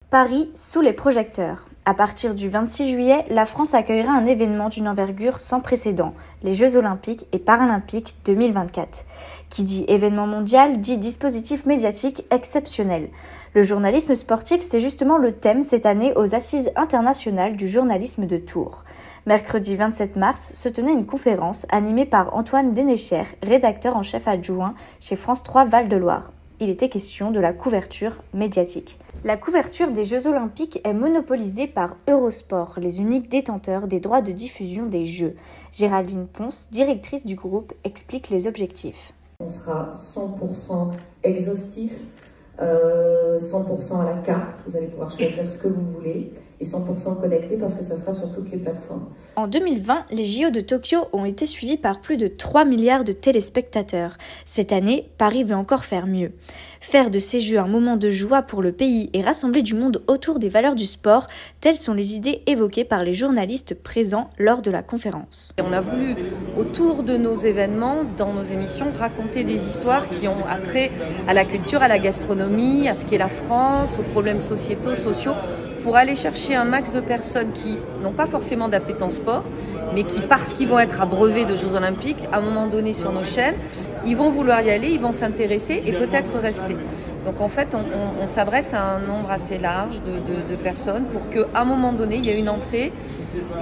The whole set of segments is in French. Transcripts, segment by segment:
Paris sous les projecteurs. À partir du 26 juillet, la France accueillera un événement d'une envergure sans précédent, les Jeux Olympiques et Paralympiques 2024. Qui dit événement mondial dit dispositif médiatique exceptionnel. Le journalisme sportif, c'est justement le thème cette année aux Assises internationales du journalisme de Tours. Mercredi 27 mars se tenait une conférence animée par Antoine Dénéchère, rédacteur en chef adjoint chez France 3 Val-de-Loire. Il était question de la couverture médiatique. La couverture des Jeux Olympiques est monopolisée par Eurosport, les uniques détenteurs des droits de diffusion des Jeux. Géraldine Ponce, directrice du groupe, explique les objectifs. On sera 100% exhaustif, 100% à la carte, vous allez pouvoir choisir ce que vous voulez, et 100% connecté parce que ça sera sur toutes les plateformes. En 2020, les JO de Tokyo ont été suivis par plus de 3 milliards de téléspectateurs. Cette année, Paris veut encore faire mieux. Faire de ces Jeux un moment de joie pour le pays et rassembler du monde autour des valeurs du sport, telles sont les idées évoquées par les journalistes présents lors de la conférence. On a voulu, autour de nos événements, dans nos émissions, raconter des histoires qui ont attrait à la culture, à la gastronomie, à ce qu'est la France, aux problèmes sociétaux, sociaux, pour aller chercher un max de personnes qui n'ont pas forcément d'appétence sport, mais qui, parce qu'ils vont être abreuvés de Jeux Olympiques, à un moment donné sur nos chaînes, ils vont vouloir y aller, ils vont s'intéresser et peut-être rester. Donc en fait, on s'adresse à un nombre assez large de personnes pour qu'à un moment donné, il y ait une entrée,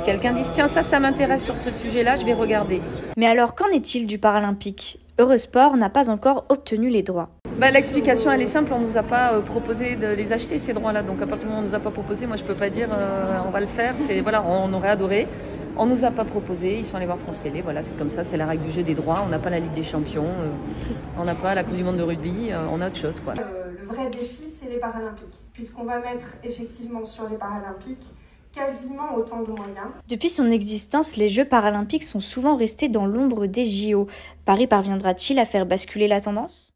quelqu'un dise « Tiens, ça m'intéresse sur ce sujet-là, je vais regarder ». Mais alors, qu'en est-il du Paralympique ? Eurosport n'a pas encore obtenu les droits. L'explication elle est simple, on ne nous a pas proposé de les acheter ces droits-là, donc à partir du moment où on ne nous a pas proposé, moi je ne peux pas dire on va le faire, voilà, on aurait adoré, on ne nous a pas proposé, ils sont allés voir France Télé, voilà, c'est comme ça, c'est la règle du jeu des droits, on n'a pas la Ligue des Champions, on n'a pas la Coupe du Monde de rugby, on a autre chose, quoi. Le vrai défi c'est les Paralympiques, puisqu'on va mettre effectivement sur les Paralympiques quasiment autant de moyens. Depuis son existence, les Jeux paralympiques sont souvent restés dans l'ombre des JO. Paris parviendra-t-il à faire basculer la tendance ?